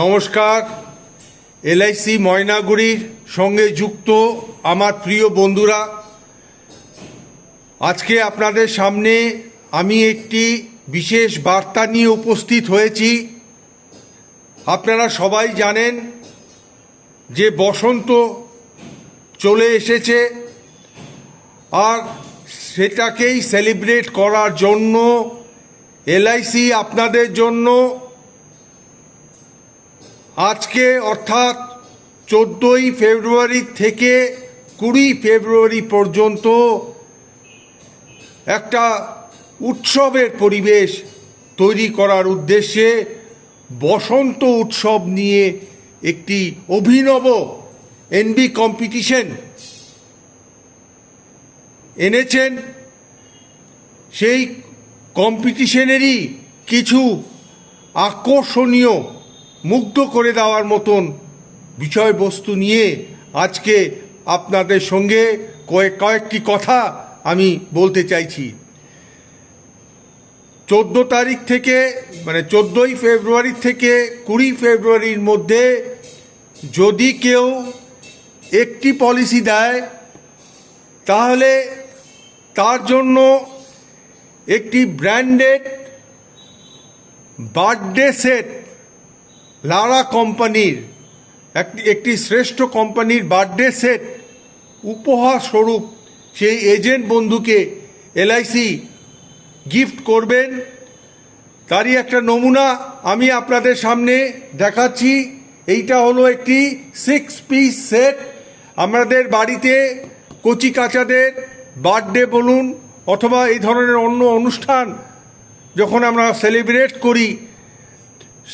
নমস্কার। এলআইসি ময়নাগুড়ির সঙ্গে যুক্ত আমার প্রিয় বন্ধুরা, আজকে আপনাদের সামনে আমি একটি বিশেষ বার্তা নিয়ে উপস্থিত হয়েছি। আপনারা সবাই জানেন যে বসন্ত চলে এসেছে, আর সেটাকেই সেলিব্রেট করার জন্য এলআইসি আপনাদের জন্য আজকে অর্থাৎ 14ই ফেব্রুয়ারি থেকে 20 ফেব্রুয়ারি পর্যন্ত একটা উৎসবের পরিবেশ তৈরি করার উদ্দেশ্যে বসন্ত উৎসব নিয়ে একটি অভিনব এনবি কম্পিটিশন এনেছেন। সেই কম্পিটিশনেরই কিছু আকর্ষণীয়, মুগ্ধ করে দেওয়ার মতন বিষয়বস্তু নিয়ে আজকে আপনাদের সঙ্গে কয়েকটি কথা আমি বলতে চাইছি। 14 তারিখ থেকে 14ই ফেব্রুয়ারি থেকে 20 ফেব্রুয়ারির মধ্যে যদি কেউ একটি পলিসি দেয়, তাহলে তার জন্য একটি ব্র্যান্ডেড বার্থডে সেট, লারা কোম্পানির একটি শ্রেষ্ঠ কোম্পানির বার্থডে সেট উপহার স্বরূপ সেই এজেন্ট বন্ধুকে এলআইসি গিফট করবেন। তারই একটা নমুনা আমি আপনাদের সামনে দেখাচ্ছি। এইটা হলো একটি 6 পিস সেট। আমাদের বাড়িতে কচি কাচাদের বার্থডে বলুন অথবা এই ধরনের অন্য অনুষ্ঠান যখন আমরা সেলিব্রেট করি,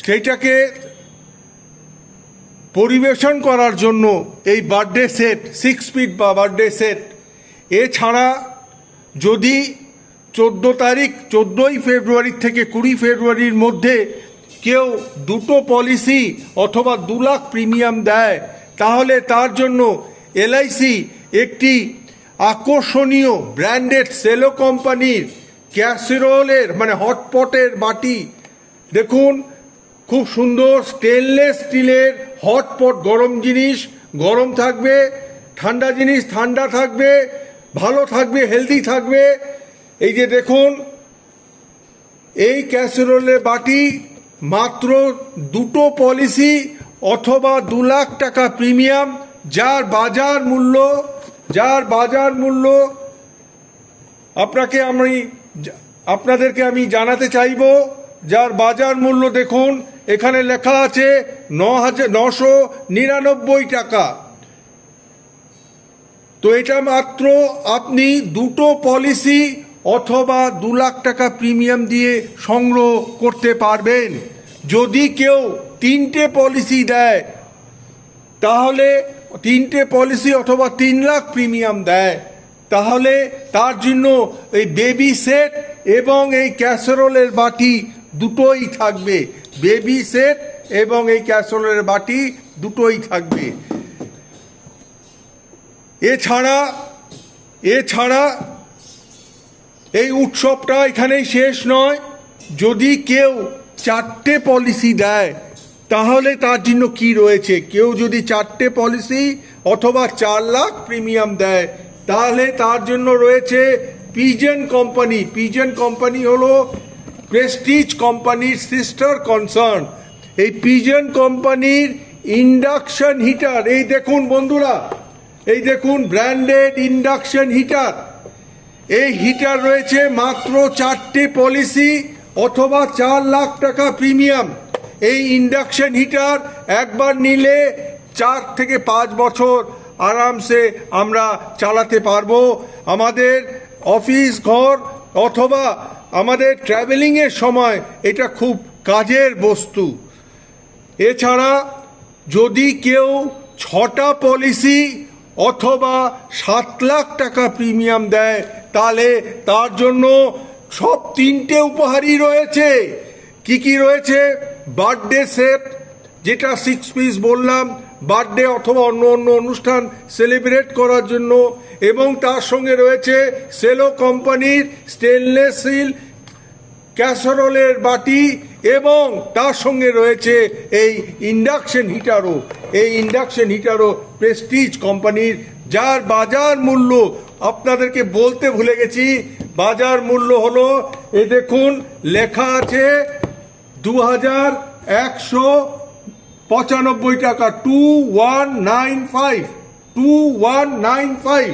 সেইটাকে পরিবেশন করার জন্য এই বার্থডে সেট 6 ফিট বা বার্থডে সেট। এছাড়া যদি 14ই ফেব্রুয়ারি থেকে 20 ফেব্রুয়ারির মধ্যে কেউ দুটো পলিসি অথবা 2 লাখ প্রিমিয়াম দেয়, তাহলে তার জন্য এলআইসি একটি আকর্ষণীয় ব্র্যান্ডেড সেলো কোম্পানির ক্যাসেরোলের হটপটের বাটি, দেখুন খুব সুন্দর স্টেনলেস স্টিলের হটপট। গরম জিনিস গরম থাকবে, ঠান্ডা জিনিস ঠান্ডা থাকবে, ভালো থাকবে, হেলদি থাকবে। এই যে দেখুন, এই ক্যাসেরোলের বাটি মাত্র দুটো পলিসি অথবা 2 লাখ টাকা প্রিমিয়াম, যার বাজার মূল্য আপনাদেরকে আমি জানাতে চাইব। যার বাজার মূল্য দেখুন, এখানে লেখা আছে 999 টাকা। তো এটা মাত্র আপনি দুটো পলিসি অথবা 2 লাখ টাকা প্রিমিয়াম দিয়ে সংগ্রহ করতে পারবেন। যদি কেউ 3টে পলিসি দেয়, তাহলে 3টে পলিসি অথবা 3 লাখ প্রিমিয়াম দেয়, তাহলে তার জন্য এই বেবি সেট এবং এই ক্যাসেরোলের বাটি দুটোই থাকবে। বেবি সেট এবং এই ক্যাসেরোলের বাটি দুটোই থাকবে। এছাড়া এই উৎসবটা এখানেই শেষ নয়। যদি কেউ 4টে পলিসি দেয়, তাহলে তার জন্য কি রয়েছে। কেউ যদি 4টে পলিসি অথবা 4 লাখ প্রিমিয়াম দেয়, তাহলে তার জন্য রয়েছে পিজন কোম্পানি। পিজন কোম্পানি হলো প্রেস্টিজ কোম্পানির সিস্টার কনসার্ন। এই পিজন কোম্পানির ইন্ডাকশন হিটার, এই দেখুন বন্ধুরা, এই দেখুন ব্র্যান্ডেড ইন্ডাকশন হিটার। এই হিটার রয়েছে মাত্র 4টে পলিসি অথবা 4 লাখ টাকা প্রিমিয়াম। এই ইন্ডাকশন হিটার একবার নিলে 4 থেকে 5 বছর আরামসে আমরা চালাতে পারবো। আমাদের অফিস ঘর অথবা আমাদের ট্রাভেলিংয়ের সময় এটা খুব কাজের বস্তু। এছাড়া যদি কেউ 6টা পলিসি অথবা 7 লাখ টাকা প্রিমিয়াম দেয়, তাহলে তার জন্য সব 3টে উপহারই রয়েছে। কি রয়েছে? বার্থডে সেট, যেটা 6 পিস বললাম, বার্থডে অথবা অন্য অনুষ্ঠান সেলিব্রেট করার জন্য, এবং তার সঙ্গে রয়েছে সেলো কোম্পানির স্টেনলেস স্টিল ক্যাসারোলের বাটি এবং তার সঙ্গে রয়েছে এই ইন্ডাকশন হিটারও। এই ইন্ডাকশন হিটারও প্রেস্টিজ কোম্পানির, যার বাজার মূল্য আপনাদেরকে বলতে ভুলে গেছি। বাজার মূল্য হলো, এ দেখুন লেখা আছে 2195 টাকা, 2195।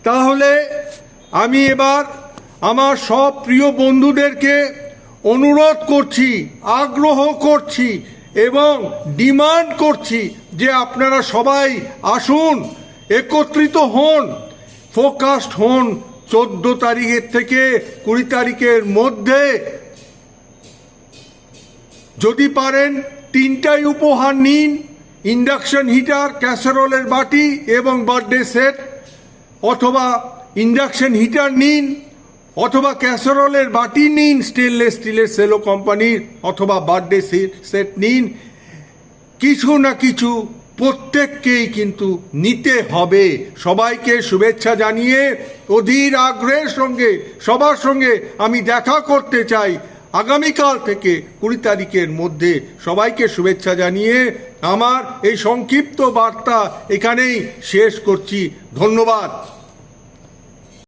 তাহলে আমি এবার আমার সব প্রিয় বন্ধুদেরকে অনুরোধ করছি, আগ্রহ করছি এবং ডিমান্ড করছি যে আপনারা সবাই আসুন, একত্রিত হন, ফোকাসড হন। 14 তারিখের থেকে 20 তারিখের মধ্যে যদি পারেন 3টাই উপহার নিন, ইন্ডাকশন হিটার, ক্যাসারোলের বাটি এবং বার্থডে সেট, অথবা ইন্ডাকশন হিটার নিন, অথবা ক্যাসারোলের বাটি নিন স্টেনলেস স্টিলের সেলো কোম্পানির, অথবা বার্থডে সেট নিন। কিছু না কিছু প্রত্যেককেই কিন্তু নিতে হবে। সবাইকে শুভেচ্ছা জানিয়ে অধীর আগ্রহের সঙ্গে সবার সঙ্গে আমি দেখা করতে চাই আগামীকাল থেকে 20 তারিখের মধ্যে। সবাইকে শুভেচ্ছা জানিয়ে আমার এই সংক্ষিপ্ত বার্তা এখানেই শেষ করছি। ধন্যবাদ।